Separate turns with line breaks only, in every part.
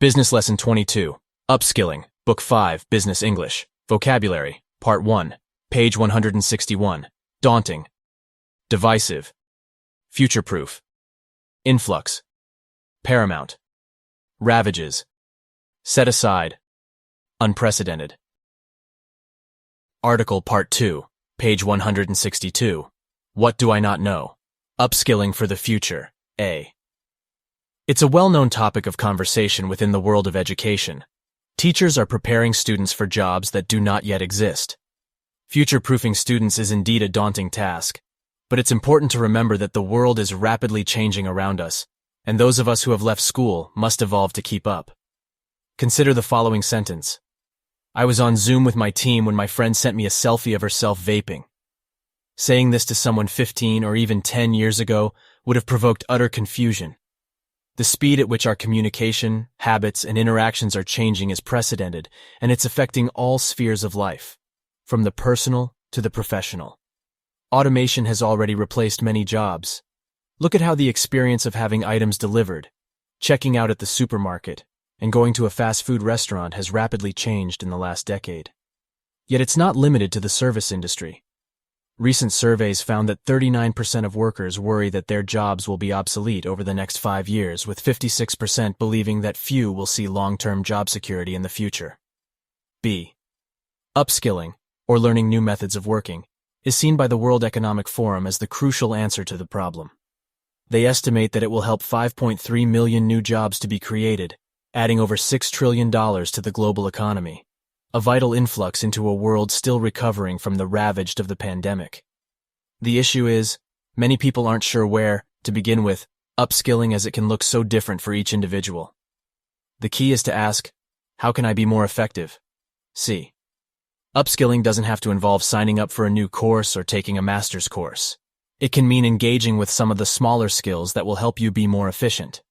Business Lesson 22, Upskilling, Book 5, Business English, Vocabulary, Part 1, page 161, Daunting, Divisive, Future-proof, Influx, Paramount, Ravages, Set aside, Unprecedented. Article Part 2, page 162, What do I not know? Upskilling for the Future, A. It's a well-known topic of conversation within the world of education. Teachers are preparing students for jobs that do not yet exist. Future-proofing students is indeed a daunting task, but it's important to remember that the world is rapidly changing around us, and those of us who have left school must evolve to keep up. Consider the following sentence. I was on Zoom with my team when my friend sent me a selfie of herself vaping. Saying this to someone 15 or even 10 years ago would have provoked utter confusion. The speed at which our communication, habits, and interactions are changing is precedented, and it's affecting all spheres of life, from the personal to the professional. Automation has already replaced many jobs. Look at how the experience of having items delivered, checking out at the supermarket, and going to a fast food restaurant has rapidly changed in the last decade. Yet it's not limited to the service industry. Recent surveys found that 39% of workers worry that their jobs will be obsolete over the next 5 years, with 56% believing that few will see long-term job security in the future. B. Upskilling, or learning new methods of working, is seen by the World Economic Forum as the crucial answer to the problem. They estimate that it will help 5.3 million new jobs to be created, adding over $6 trillion to the global economy. A vital influx into a world still recovering from the ravage of the pandemic. The issue is, many people aren't sure where, to begin with, upskilling, as it can look so different for each individual. The key is to ask, how can I be more effective? C. Upskilling doesn't have to involve signing up for a new course or taking a master's course. It can mean engaging with some of the smaller skills that will help you be more efficient.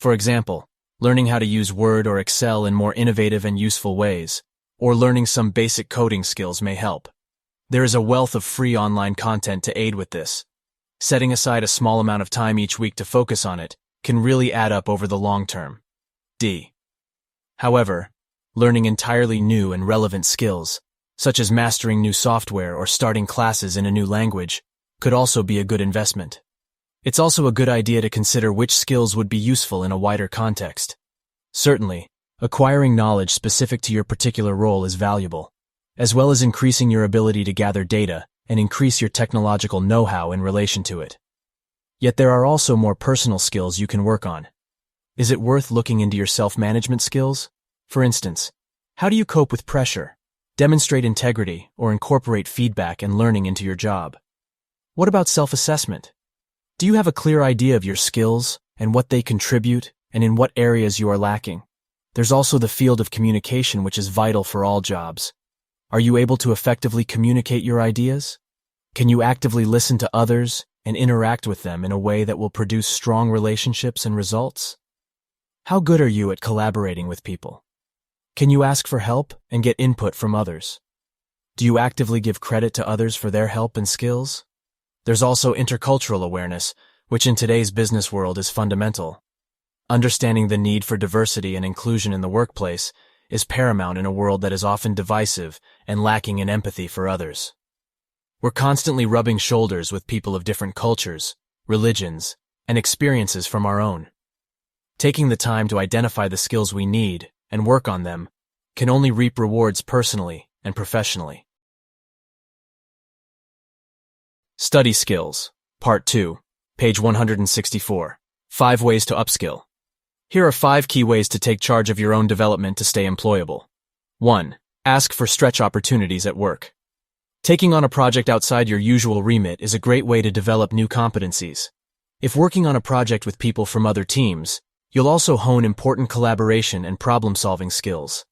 For example, learning how to use Word or Excel in more innovative and useful ways, or learning some basic coding skills may help. There is a wealth of free online content to aid with this. Setting aside a small amount of time each week to focus on it can really add up over the long term. D. However, learning entirely new and relevant skills, such as mastering new software or starting classes in a new language, could also be a good investment. It's also a good idea to consider which skills would be useful in a wider context. Certainly, acquiring knowledge specific to your particular role is valuable, as well as increasing your ability to gather data and increase your technological know-how in relation to it. Yet there are also more personal skills you can work on. Is it worth looking into your self-management skills? For instance, how do you cope with pressure, demonstrate integrity, or incorporate feedback and learning into your job? What about self-assessment? Do you have a clear idea of your skills and what they contribute and in what areas you are lacking? There's also the field of communication, which is vital for all jobs. Are you able to effectively communicate your ideas? Can you actively listen to others and interact with them in a way that will produce strong relationships and results? How good are you at collaborating with people? Can you ask for help and get input from others? Do you actively give credit to others for their help and skills? There's also intercultural awareness, which in today's business world is fundamental. Understanding the need for diversity and inclusion in the workplace is paramount in a world that is often divisive and lacking in empathy for others. We're constantly rubbing shoulders with people of different cultures, religions, and experiences from our own. Taking the time to identify the skills we need and work on them can only reap rewards personally and professionally. Study Skills, Part 2, page 164. 5 ways to upskill. Here are 5 key ways to take charge of your own development to stay employable. 1. Ask for stretch opportunities at work. Taking on a project outside your usual remit is a great way to develop new competencies. If working on a project with people from other teams, you'll also hone important collaboration and problem-solving skills.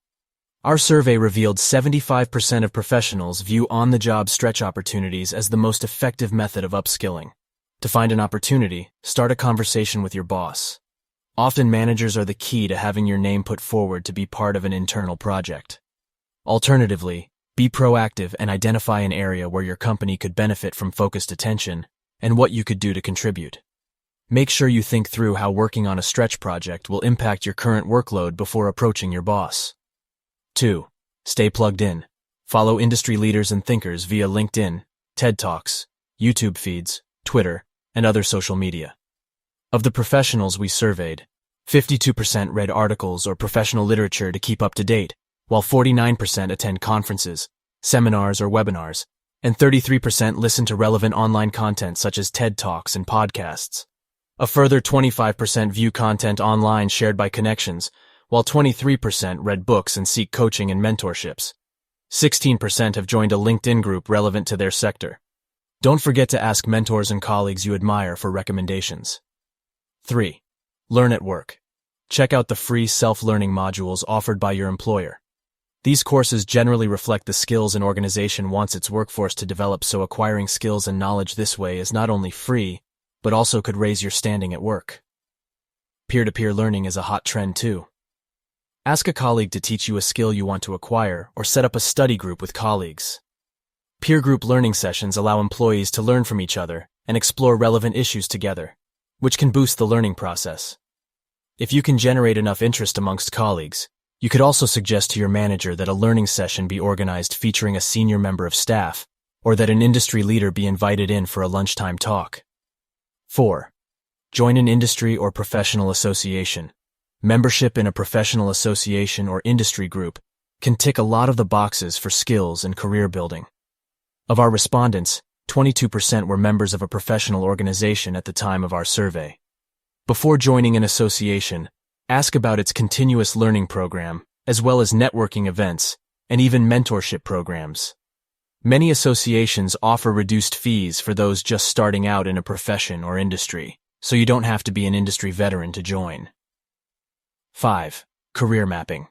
Our survey revealed 75% of professionals view on-the-job stretch opportunities as the most effective method of upskilling. To find an opportunity, start a conversation with your boss. Often managers are the key to having your name put forward to be part of an internal project. Alternatively, be proactive and identify an area where your company could benefit from focused attention and what you could do to contribute. Make sure you think through how working on a stretch project will impact your current workload before approaching your boss. 2. Stay plugged in. Follow industry leaders and thinkers via LinkedIn, TED Talks, YouTube feeds, Twitter, and other social media. Of the professionals we surveyed, 52% read articles or professional literature to keep up to date, while 49% attend conferences, seminars, or webinars, and 33% listen to relevant online content such as TED Talks and podcasts. A further 25% view content online shared by connections, while 23% read books and seek coaching and mentorships. 16% have joined a LinkedIn group relevant to their sector. Don't forget to ask mentors and colleagues you admire for recommendations. 3. Learn at work. Check out the free self-learning modules offered by your employer. These courses generally reflect the skills an organization wants its workforce to develop, so acquiring skills and knowledge this way is not only free, but also could raise your standing at work. Peer-to-peer learning is a hot trend too. Ask a colleague to teach you a skill you want to acquire, or set up a study group with colleagues. Peer group learning sessions allow employees to learn from each other and explore relevant issues together, which can boost the learning process. If you can generate enough interest amongst colleagues, you could also suggest to your manager that a learning session be organized featuring a senior member of staff, or that an industry leader be invited in for a lunchtime talk. 4. Join an industry or professional association. Membership in a professional association or industry group can tick a lot of the boxes for skills and career building. Of our respondents, 22% were members of a professional organization at the time of our survey. Before joining an association, ask about its continuous learning program, as well as networking events, and even mentorship programs. Many associations offer reduced fees for those just starting out in a profession or industry, so you don't have to be an industry veteran to join. 5. Career mapping.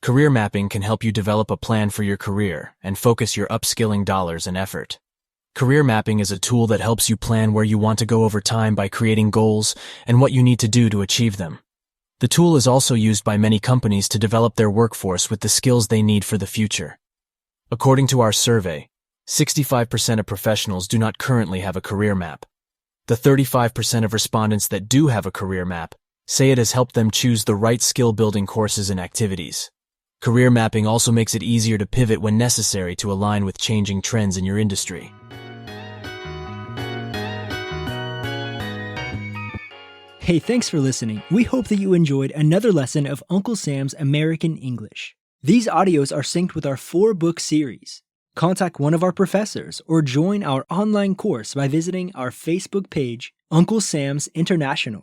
Career mapping can help you develop a plan for your career and focus your upskilling dollars and effort. Career mapping is a tool that helps you plan where you want to go over time by creating goals and what you need to do to achieve them. The tool is also used by many companies to develop their workforce with the skills they need for the future. According to our survey, 65% of professionals do not currently have a career map. The 35% of respondents that do have a career map say it has helped them choose the right skill-building courses and activities. Career mapping also makes it easier to pivot when necessary to align with changing trends in your industry.
Hey, thanks for listening. We hope that you enjoyed another lesson of Uncle Sam's American English. These audios are synced with our 4-book series. Contact one of our professors or join our online course by visiting our Facebook page, Uncle Sam's International.